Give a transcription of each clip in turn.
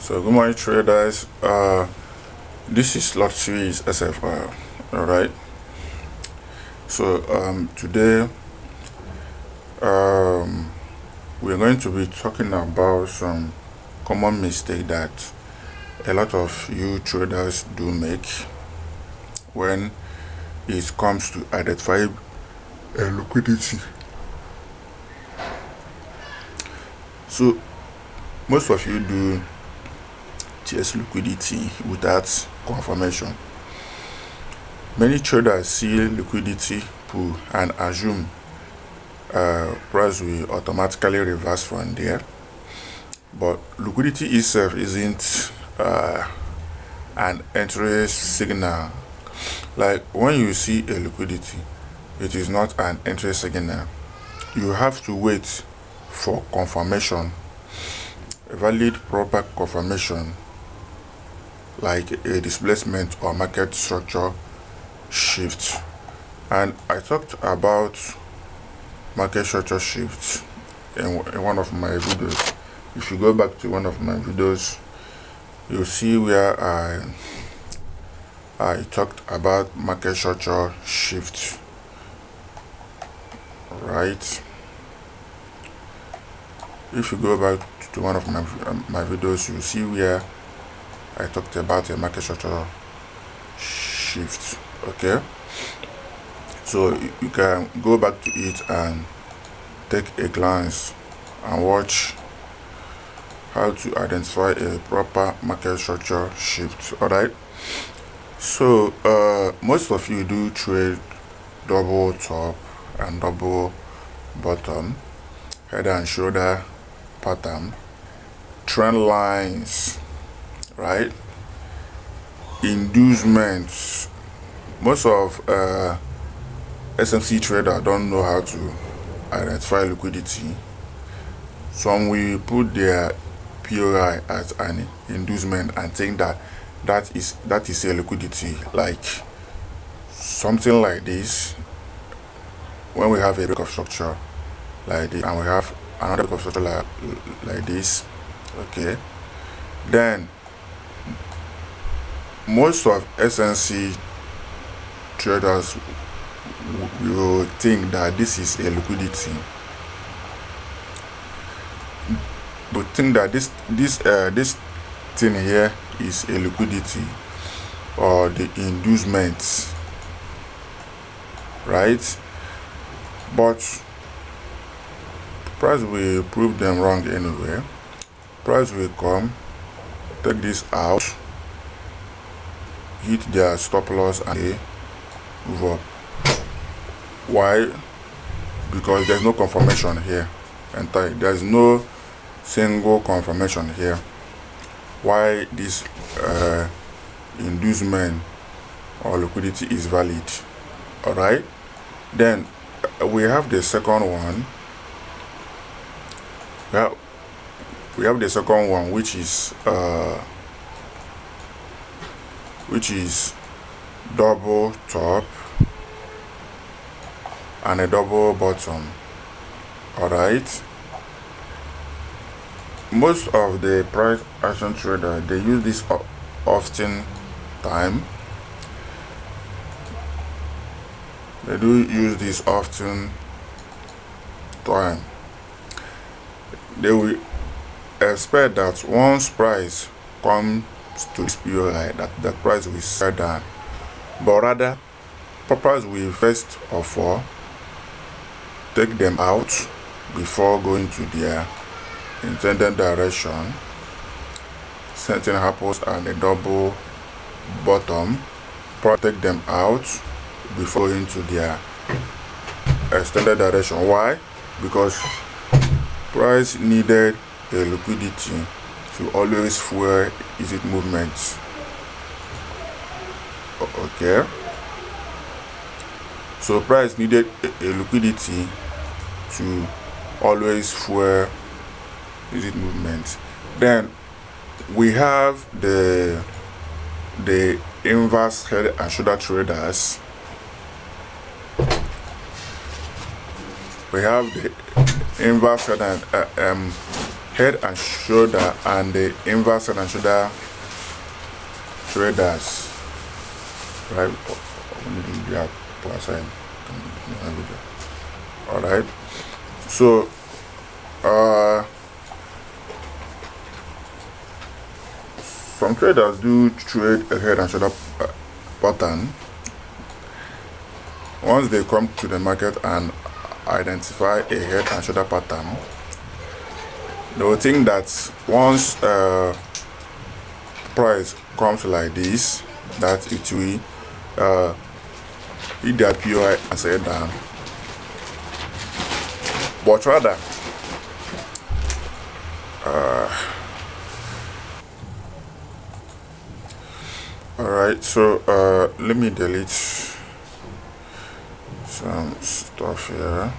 So good morning traders. This is Lot Series SFR. Alright. So today we're going to be talking about some common mistake that a lot of you traders do make when it comes to identifying liquidity. So most of you do chase liquidity without confirmation. Many traders see liquidity pool and assume price will automatically reverse from there, but liquidity itself isn't an entry signal. Like when you see a liquidity, it is not an entry signal. You have to wait for confirmation, a valid proper confirmation, like a displacement or market structure shift. And I talked about market structure shifts in one of my videos. If you go back to one of my videos, you'll see where I talked about market structure shift, right? If you go back to one of my videos, you'll see where I talked about a market structure shift. Okay, so you can go back to it and take a glance and watch how to identify a proper market structure shift. All right, so most of you do trade double top and double bottom, head and shoulder pattern, trend lines, right? Inducements. Most of SMC trader don't know how to identify liquidity. Some will put their POI as an inducement and think that is a liquidity, like something like this. When we have a break of structure like this and we have another break of structure like this, okay, then most of SNC traders will think that this is a liquidity, but think that this thing here is a liquidity or the inducement, right? But price will prove them wrong anyway. Price will come, take this out, hit their stop loss and they move up. Why? Because there's no confirmation here. There's no single confirmation here why this inducement or liquidity is valid. All right, then we have the second one. We have the second one, which is double top and a double bottom. All right, most of the price action trader, they use this often time. They do use this often time. They will expect that once price comes to this POI, that the price will sell down, but rather price will first of all take them out before going to their intended direction. Something happens and a double bottom, take them out before going to their extended direction. Why? Because price needed a liquidity to always fuel its movements. Okay, so price needed a liquidity to always fuel its movements. Then we have the inverse head and shoulder traders. We have the inverse head and head and shoulder and the inverse head and shoulder traders, right? All right. So some traders do trade a head and shoulder pattern. Once they come to the market and identify a head and shoulder pattern, they will think that once price comes like this, that it will hit their POI and set down. But rather, alright, so let me delete some stuff here.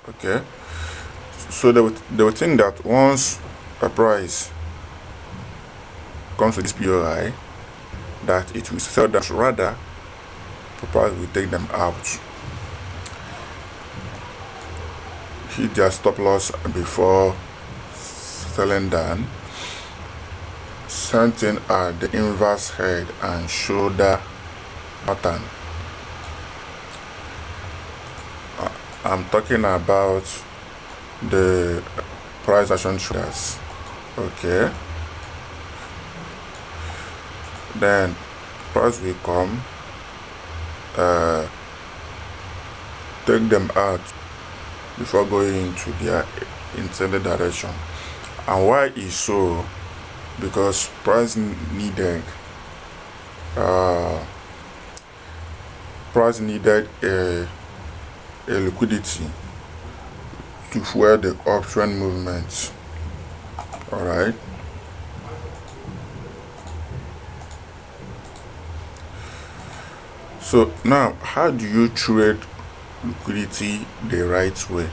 Okay, so they would think that once a price comes to this POI, that it will sell down. Rather, the price will take them out, hit their stop loss before selling down. Same thing at the inverse head and shoulder pattern. I'm talking about the price action traders. Okay, then price will come, take them out before going into their intended direction. And why is so? Because price needed a liquidity to fuel the uptrend movement. All right. So now, how do you trade liquidity the right way?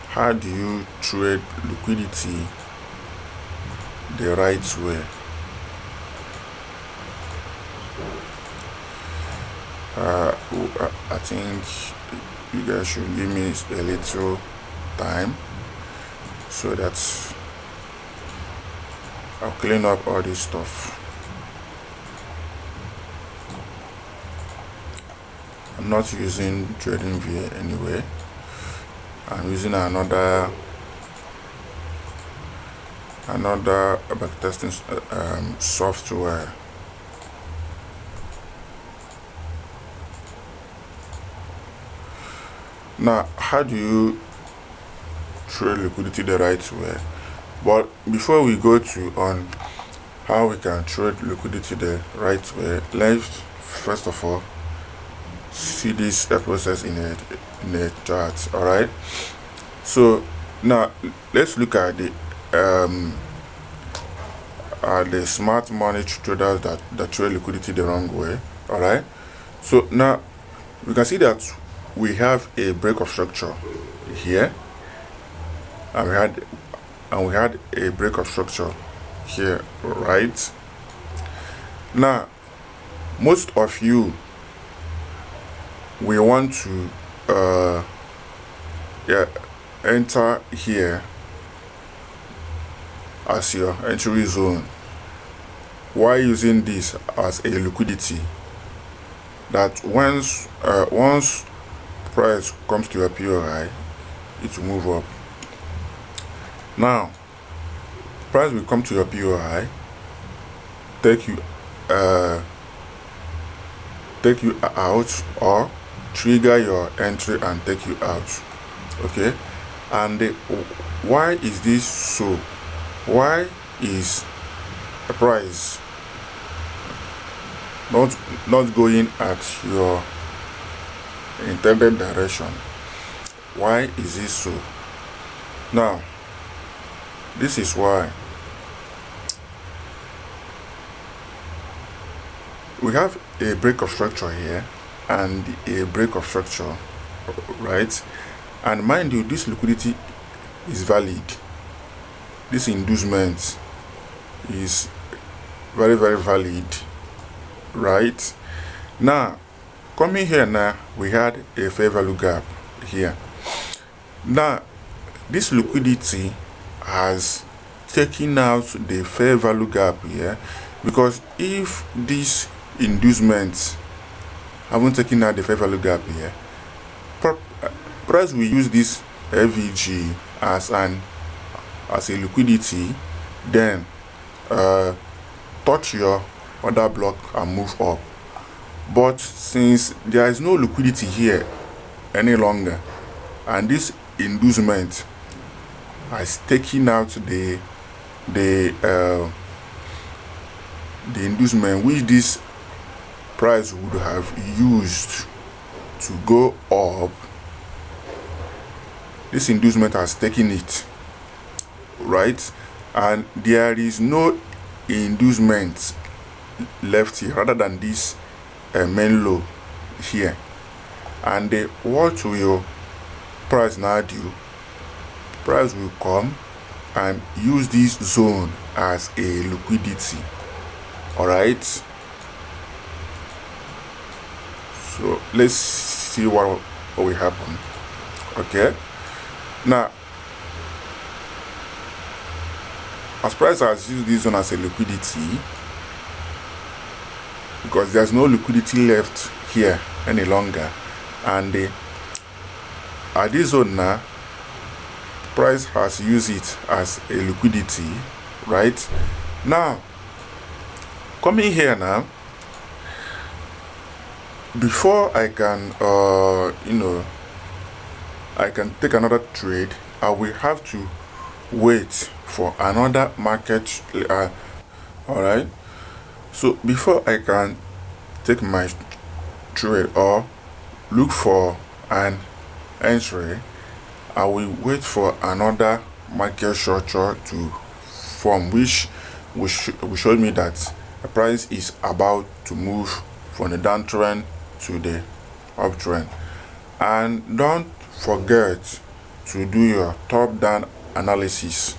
How do you trade liquidity the right way? I think you guys should give me a little time so that I'll clean up all this stuff. I'm not using TradingView anyway. I'm using another backtesting software. Now, how do you trade liquidity the right way? But before we go to on how we can trade liquidity the right way, let's first of all see this process in a chart. All right. So now let's look at the smart money traders that trade liquidity the wrong way. All right. So now we can see that we have a break of structure here, and we had a break of structure here, right? Now most of you we want to enter here as your entry zone. Why using this as a liquidity? That once price comes to your POI, it will move up. Now price will come to your POI, take you out, or trigger your entry and take you out. Okay, and why is this so? Why is the price not going at your intended direction? Why is this so? Now this is why. We have a break of structure here and a break of structure, right? And mind you, this liquidity is valid. This inducement is very, very valid, right? Now coming here, now we had a fair value gap, here. Now this liquidity has taken out the fair value gap here, because if these inducements haven't taken out the fair value gap here, price will use this FVG as a liquidity, then touch your order block and move up. But since there is no liquidity here any longer, and this inducement has taken out the inducement which this price would have used to go up, this inducement has taken it, right? And there is no inducement left here rather than this main low here. And what will price now do? Price will come and use this zone as a liquidity. All right, so let's see what will happen. Okay, now as price has used this one as a liquidity, because there's no liquidity left here any longer, and at this zone now, price has used it as a liquidity, right? Now coming here now, before I can I can take another trade, I will have to wait for another market. All right, so before I can take my trade or look for an entry, I will wait for another market structure to form, which will show me that the price is about to move from the downtrend to the uptrend. And don't forget to do your top-down analysis.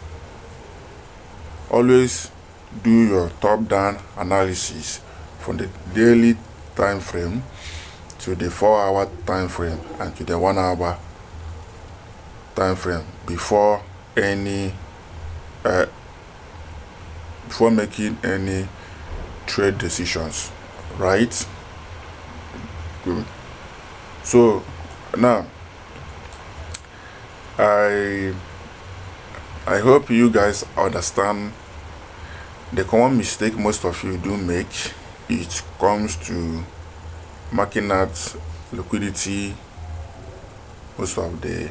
Always do your top-down analysis from the daily time frame to the 4-hour time frame and to the 1-hour time frame before making any trade decisions, right? Good. So now I hope you guys understand the common mistake most of you do make. It comes to marking out liquidity most of the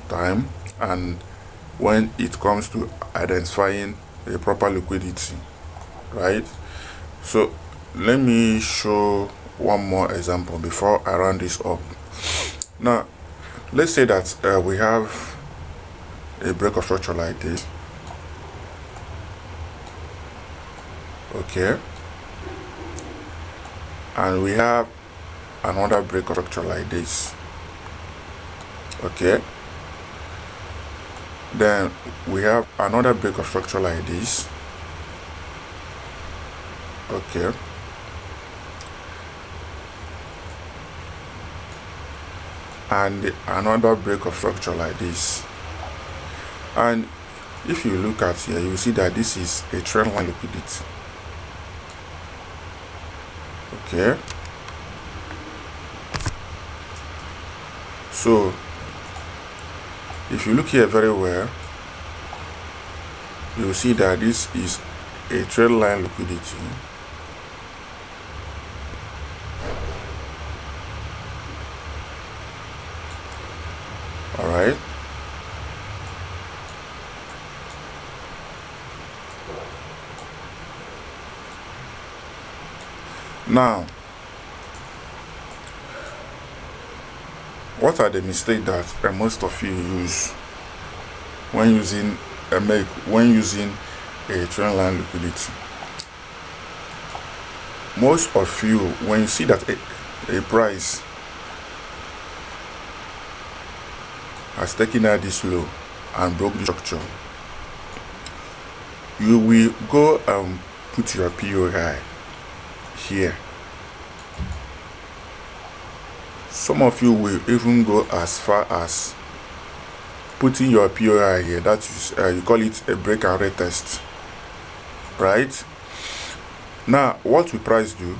time, and when it comes to identifying a proper liquidity, right? So let me show one more example before I round this up. Now let's say that we have a break of structure like this. Okay, and we have another break of structure like this. Okay, then we have another break of structure like this. Okay, and another break of structure like this. And if you look at here, you see that this is a trendline liquidity. Okay, so if you look here very well, you will see that this is a trendline liquidity. All right, now what are the mistakes that most of you use when using a trendline liquidity? Most of you, when you see that a price has taken out this low and broke the structure, you will go and put your POI here. Some of you will even go as far as putting your POI here. That is, you call it a break and retest, right? Now, what will price do?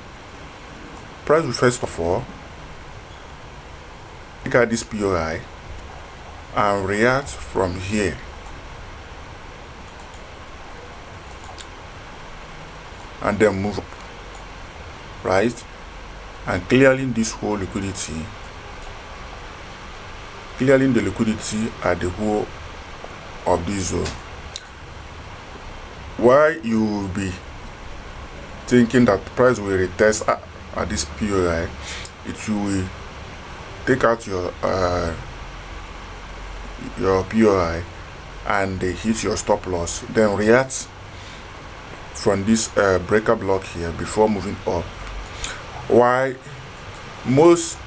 Price will first of all look at this POI and react from here. And then move up, right? And clearing this whole liquidity, clearing the liquidity at the whole of this zone. Why you will be thinking that price will retest at this POI, it will take out your POI and they hit your stop loss, then react from this breaker block here before moving up. Why most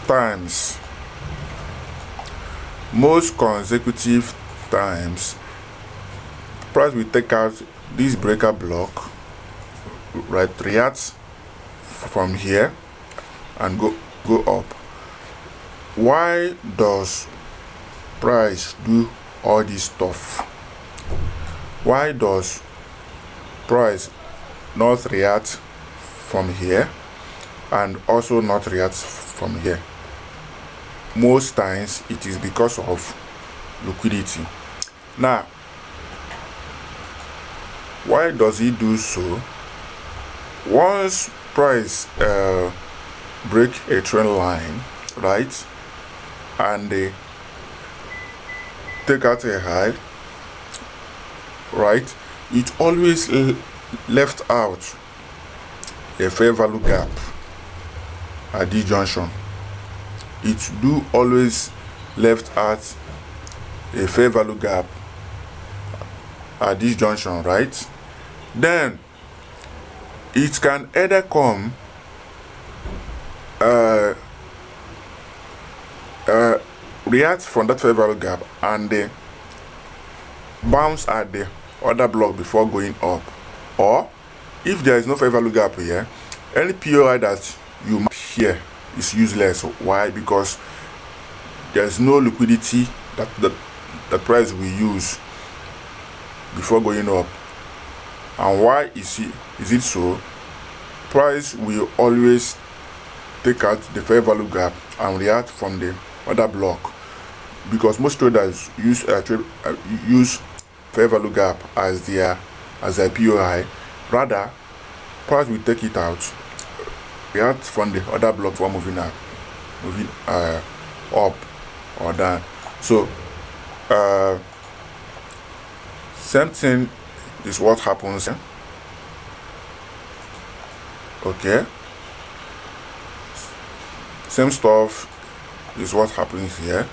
times, most consecutive times, price will take out this breaker block, right, react from here and go up. Why does price do all this stuff? Why does price not react from here and also not react from here? Most times it is because of liquidity. Now, why does it do so? Once price break a trend line, right, and they take out a high, right, it always left out a fair value gap at this junction. It do always left out a fair value gap at this junction, right? Then it can either come react from that fair value gap and bounce at the other block before going up, or if there is no fair value gap here, any POI that you mark here is useless. Why? Because there is no liquidity that the price will use before going up. And why is it so? Price will always take out the fair value gap and react from the other block, because most traders use fair value gap as their POI. Rather, price will take it out, react from the other block for moving up or down. So same thing is what happens here. Okay, same stuff is what happens here.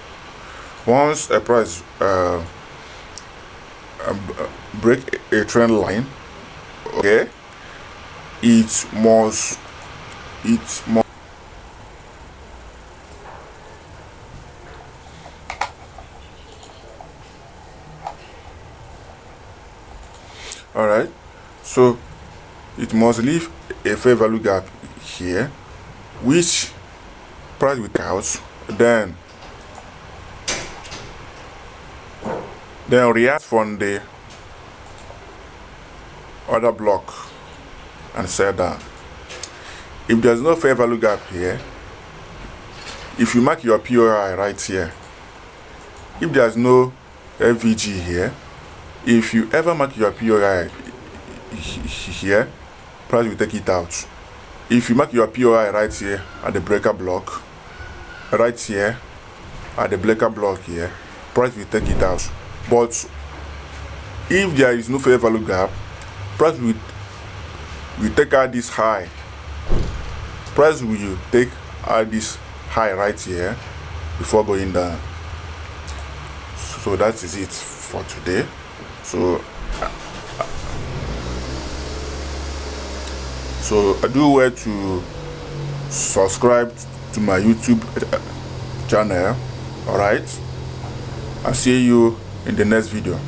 Once a price break a trend line, okay, it must all right, so it must leave a fair value gap here, which price will out, then react from the other block and sell down. If there's no fair value gap here, if you mark your POI right here, if there's no FVG here, if you ever mark your POI here, price will take it out. If you mark your POI right here at the breaker block, right here at the breaker block here, price will take it out. But if there is no fair value gap, price will take out this high. Price will take out this high right here before going down. So that is it for today. So I do well to subscribe to my YouTube channel. All right, I'll see you in the next video.